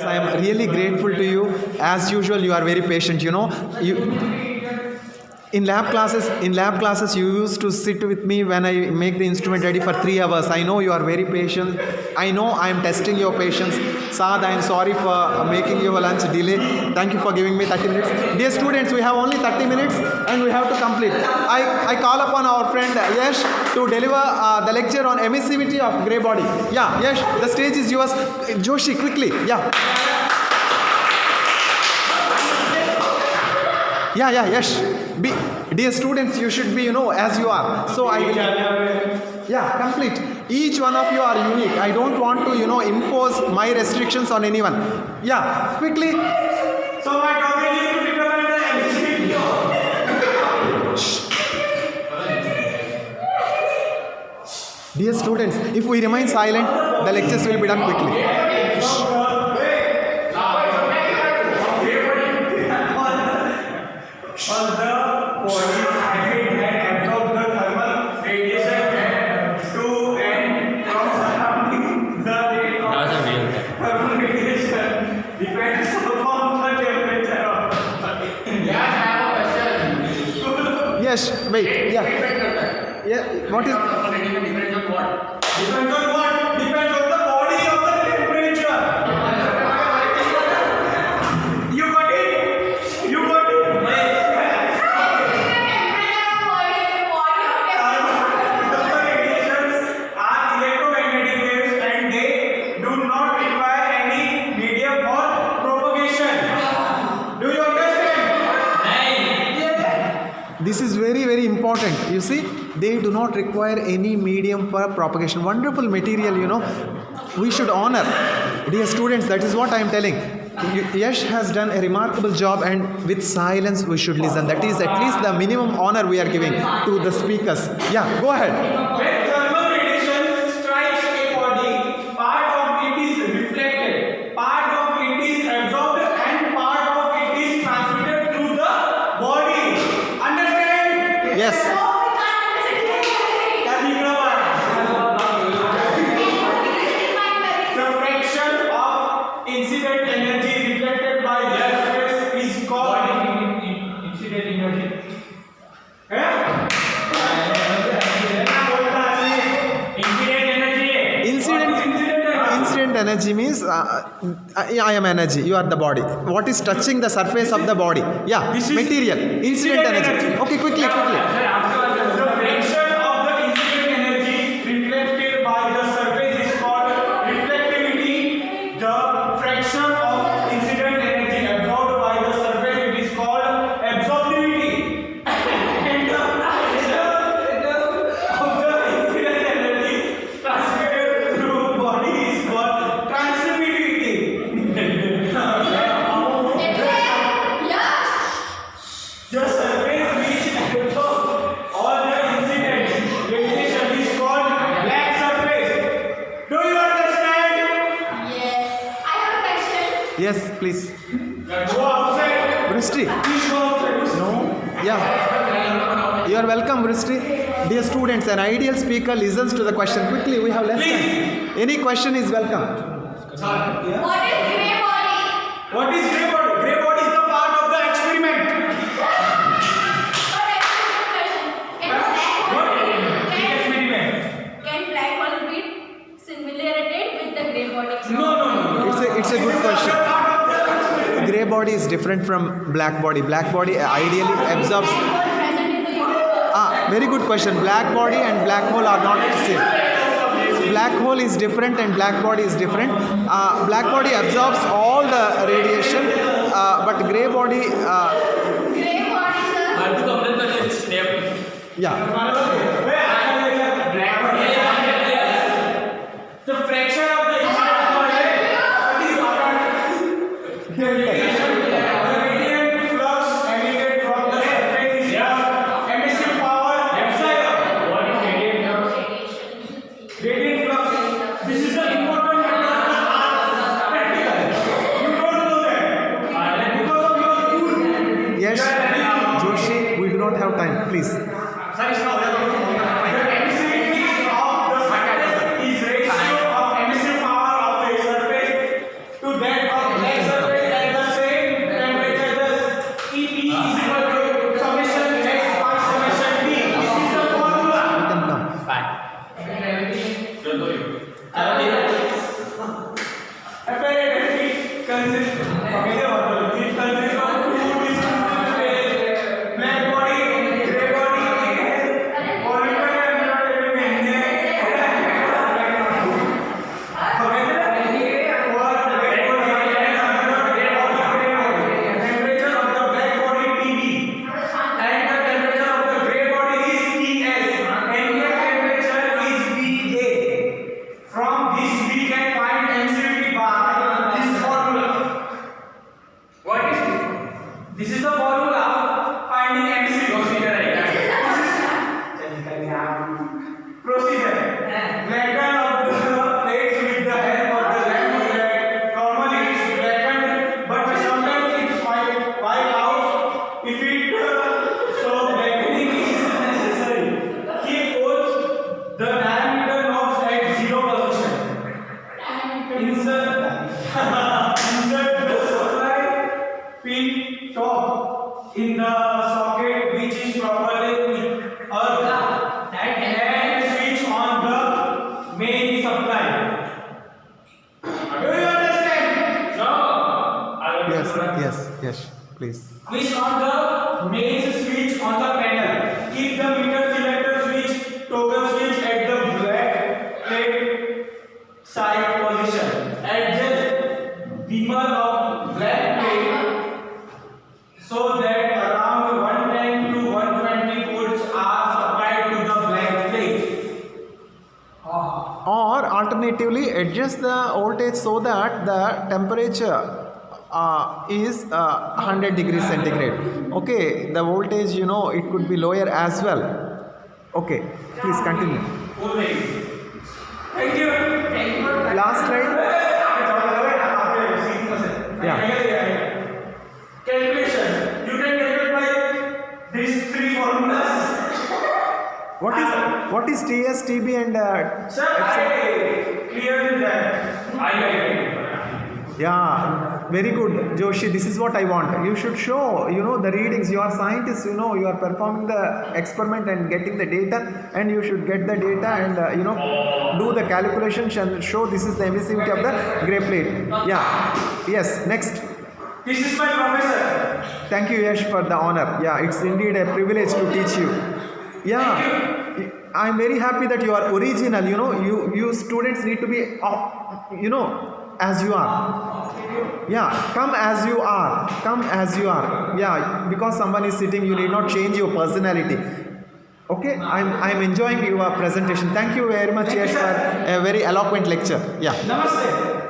I am really grateful to you. As usual, you are very patient. In lab classes, you used to sit with me when I make the instrument ready for 3 hours. I know you are very patient. I know I am testing your patience. Saad, I am sorry for making your lunch delay. Thank you for giving me 30 minutes. Dear students, we have only 30 minutes and we have to complete. I call upon our friend Yash to deliver the lecture on emissivity of grey body. Yeah, Yash, the stage is yours. Joshi, quickly. Yeah. Yeah, Yash. Dear students, you should be, as you are. So I will, yeah, complete. Each one of you are unique. I don't want to, impose my restrictions on anyone. Yeah, quickly. So my topic is to determine the emissivity of. Dear students, if we remain silent, the lectures will be done quickly. Yes, wait. Yeah. What is? Depends on what? Depends on what? Depends on the body of the temperature. You got it? You got it? The radiations are electromagnetic waves and they do not require any medium for propagation. Do you understand? This is very, very important. You see, they do not require any medium for propagation. Wonderful material, we should honor. Dear students, that is what I am telling. Yash has done a remarkable job, and with silence we should listen. That is at least the minimum honor we are giving to the speakers. Yeah, go ahead. When thermal radiation strikes a body, part of it is reflected, part of it is absorbed, and part of it is transmitted through the body. Understand? Yes. The fraction of incident energy reflected by the surface is called incident energy. Incident energy means I am energy. You are the body. What is touching the surface of the body? Yeah, This is material. Incident energy. Okay, quickly. The fraction of the incident energy reflected by the surface is called reflectivity. The fraction of incident energy absorbed by the surface it is called absorptivity. And the fraction of the incident energy transmitted through body is called transmittivity. The surface which absorbs all the incident radiation is called black surface. Do you understand? Yes. I have a question. Yes, please. Go outside. Vristi. Please go outside. No. Yeah. You are welcome, Vristi. Dear students, an ideal speaker listens to the question quickly. We have less time. Any question is welcome. What is grey body? What is grey body? Grey body is the part of the experiment. Can black hole be simulated with the grey body? No. It's a good It is question. the part of the experiment. Grey body is different from black body. Black body ideally absorbs. Black hole present in the universe. Very good question. Black body and black hole are not the same. Black hole is different and black body is different. Black body absorbs all the radiation, but grey body, Grey body, sir. yeah. The fraction of the radiant flux emitted from the surface is called emissive power epsilon. Radiant flux. This is an important matter. You don't know that. Because of your food. Yes, Joshi, we do not have time. Please. The emissivity of the surface is ratio of emissive power of a surface to that of consists of two distinct phases. Black body, gray body, this is the formula of finding emissivity. Procedure. Blacken of the plates with the help of the lamp bullet. Normally it's blackened, but sometimes it's white out. If it so blackening is necessary. Keep both the diameter knobs at 0 position. Insert the supply pin top in the socket which is properly earthed and switch on the main supply. Do you understand? No. Yes, please. Switch on the main switch on the panel. Keep the meter selector switch, toggle switch at the black plate side position. Adjust dimmer of black plate so that around 110 to 120 volts are supplied to the black plate. Or alternatively, adjust the voltage so that the temperature is 100 degrees centigrade. Okay, the voltage, it could be lower as well. Okay, please continue. Thank you. Last slide. Yeah. Calculation. You can calculate by these three formulas. What is TS, TB and Sir, I cleared that. Yeah, very good, Joshi. This is what I want. You should show, the readings. You are scientists, you are performing the experiment and getting the data, and you should get the data and, do the calculations and show this is the emissivity of the gray plate. Yeah. Yes, next. This is my professor. Thank you, Yash, for the honor. Yeah, it's indeed a privilege to teach you. Yeah, I'm very happy that you are original. You students need to be, as you are. Yeah, come as you are. Come as you are. Yeah, because someone is sitting, you need not change your personality. Okay, I'm enjoying your presentation. Thank you very much, Yash, for a very eloquent lecture. Yeah. Namaste.